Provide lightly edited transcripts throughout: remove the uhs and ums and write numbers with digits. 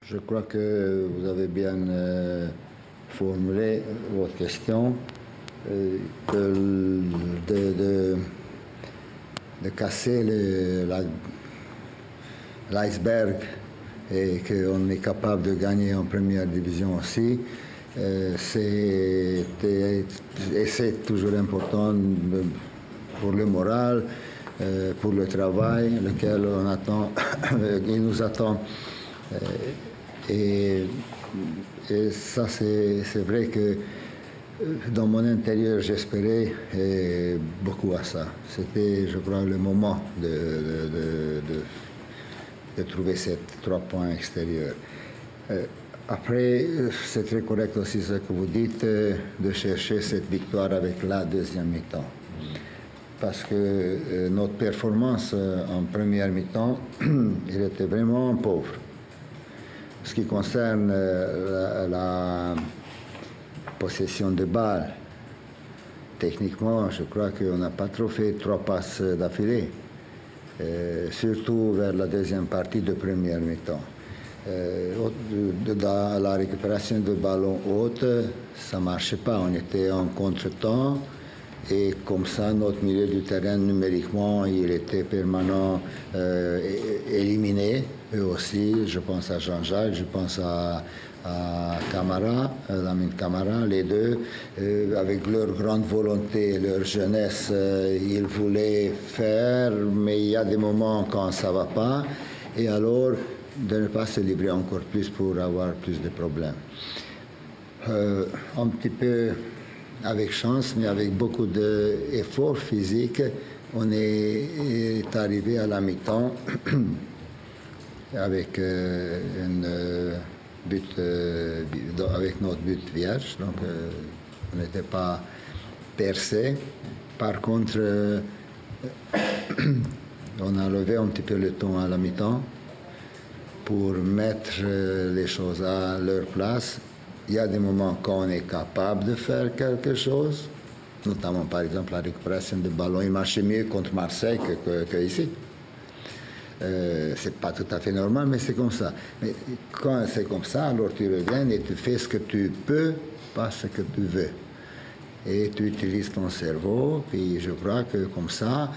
Je crois que vous avez bien formulé votre question. De casser l'iceberg et qu'on est capable de gagner en première division aussi, c'est toujours important pour le moral, pour le travail, lequel on attend, il nous attend. Et ça, c'est vrai que dans mon intérieur, j'espérais beaucoup à ça. C'était, je crois, le moment de trouver ces 3 points extérieurs. Après, c'est très correct aussi ce que vous dites, de chercher cette victoire avec la deuxième mi-temps. Parce que notre performance en première mi-temps, elle était vraiment pauvre. Ce qui concerne la possession de balles, techniquement, je crois qu'on n'a pas trop fait 3 passes d'affilée, surtout vers la deuxième partie de première mi-temps. Dans la récupération de ballons hautes, ça ne marchait pas. On était en contre-temps et comme ça, notre milieu du terrain, numériquement, il était permanent éliminé. Eux aussi, je pense à Jean-Jacques, je pense à Camara, Lamine Camara, les deux, avec leur grande volonté, leur jeunesse, ils voulaient faire, mais il y a des moments quand ça ne va pas, et alors de ne pas se livrer encore plus pour avoir plus de problèmes. Un petit peu avec chance, mais avec beaucoup d'efforts physiques, on est arrivé à la mi-temps avec avec notre but vierge, donc on n'était pas percé. Par contre, on a levé un petit peu le ton à la mi-temps pour mettre les choses à leur place. Il y a des moments quand on est capable de faire quelque chose, notamment par exemple la récupération de ballons. Il marchait mieux contre Marseille que ici. C'est pas tout à fait normal, mais c'est comme ça. Mais quand c'est comme ça, alors tu reviens et tu fais ce que tu peux, pas ce que tu veux. Et tu utilises ton cerveau, puis je crois que comme ça,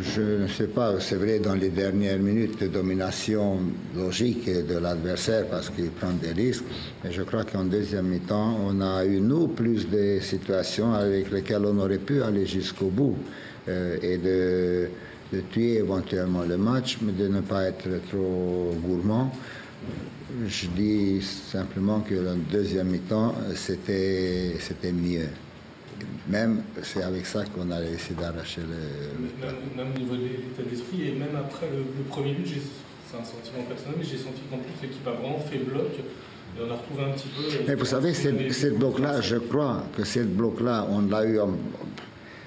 je ne sais pas, c'est vrai dans les dernières minutes de domination logique de l'adversaire parce qu'il prend des risques, mais je crois qu'en deuxième mi-temps, on a eu, nous, plus de situations avec lesquelles on aurait pu aller jusqu'au bout et de tuer éventuellement le match, mais de ne pas être trop gourmand. Je dis simplement que la deuxième mi-temps, c'était mieux. Même, c'est avec ça qu'on a réussi d'arracher le... Même au niveau de l'état d'esprit, et même après le premier but, c'est un sentiment personnel, mais j'ai senti qu'en plus l'équipe a vraiment fait bloc, et on a retrouvé un petit peu... Mais vous savez, cette bloc-là, je crois que cette bloc-là, on l'a eu...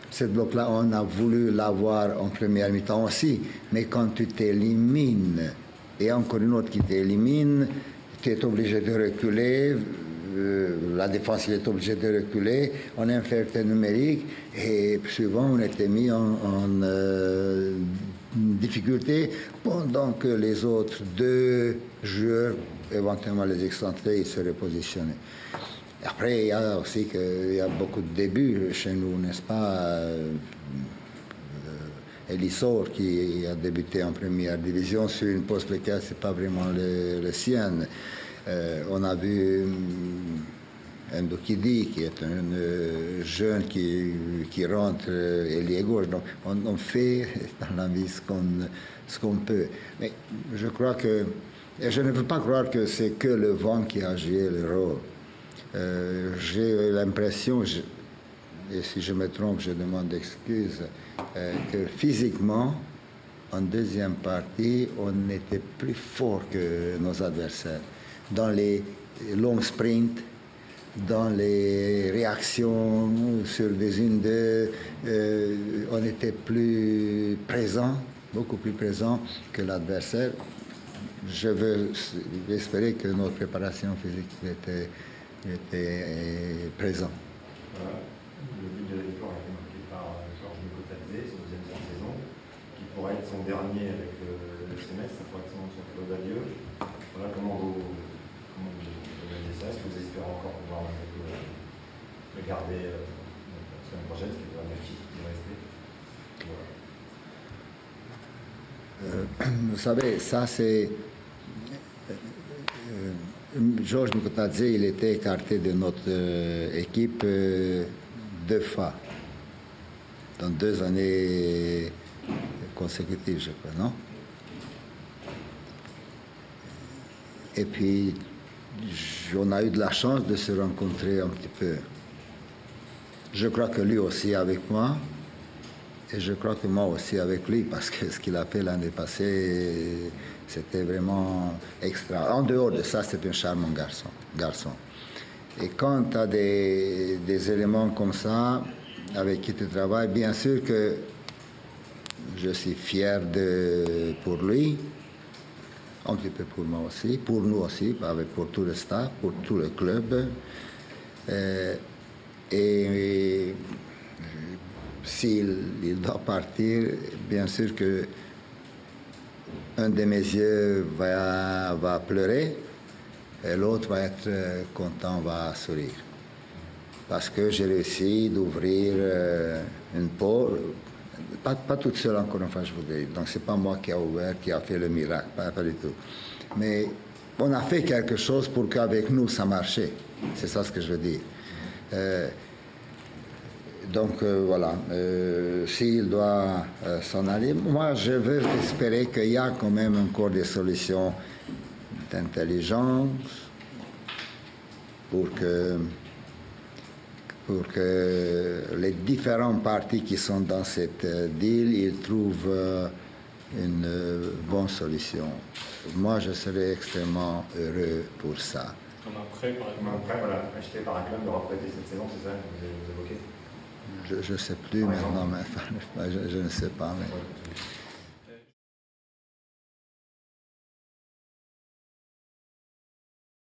Cette bloc-là, on a voulu l'avoir en première mi-temps aussi, mais quand tu t'élimines, et encore une autre qui t'élimine, tu es obligé de reculer, la défense est obligée de reculer, on a un fierté numérique, et souvent on était mis en difficulté pendant que les autres 2 joueurs, éventuellement les excentrés, ils se repositionnaient. Après, il y a aussi beaucoup de débuts chez nous, n'est-ce pas? Elisor qui a débuté en première division sur une poste laquelle ce n'est pas vraiment le sien. On a vu Ndokidi qui est un jeune qui rentre ailier gauche. Donc on fait dans la vie ce qu'on peut. Mais je crois que, et je ne veux pas croire que c'est que le vent qui a joué le rôle. J'ai l'impression, et si je me trompe, je demande excuse, que physiquement, en deuxième partie, on était plus fort que nos adversaires. Dans les longs sprints, dans les réactions sur des unes-deux, on était plus présent, beaucoup plus présent que l'adversaire. Je veux espérer que notre préparation physique était présent. Voilà. Le but de la victoire a été marqué par Georges Nicotadze, son deuxième saison, qui pourra être son dernier avec le semestre, ça pourra être son club adieu. Voilà comment vous espérant encore pouvoir le garder la semaine prochaine, ce qui est un acquis qui est resté. Voilà. Vous savez, ça c'est... Georges Mikotadze, il était écarté de notre équipe 2 fois, dans 2 années consécutives, je crois, non? Et puis, on a eu de la chance de se rencontrer un petit peu. Je crois que lui aussi avec moi, et je crois que moi aussi avec lui, parce que ce qu'il a fait l'année passée, c'était vraiment extra. En dehors de ça, c'est un charmant garçon. Et quand tu as des éléments comme ça, avec qui tu travailles, bien sûr que je suis fier pour lui, un petit peu pour moi aussi, pour nous aussi, pour tout le staff, pour tout le club. Et s'il doit partir, bien sûr que un de mes yeux va pleurer et l'autre va être content, va sourire. Parce que j'ai réussi d'ouvrir une porte, pas toute seule encore une fois, je vous dis. Donc c'est pas moi qui a ouvert, qui a fait le miracle, pas du tout. Mais on a fait quelque chose pour qu'avec nous ça marchait. C'est ça ce que je veux dire. Donc voilà, s'il doit s'en aller, moi je veux espérer qu'il y a quand même encore des solutions d'intelligence pour que les différents partis qui sont dans cette deal, ils trouvent une bonne solution. Moi je serais extrêmement heureux pour ça. Comme un prêt, par exemple. Un prêt, voilà, acheté par un club, de reprêter cette saison, c'est ça que vous évoquez? Je ne sais plus maintenant, mais je ne sais pas. Mais...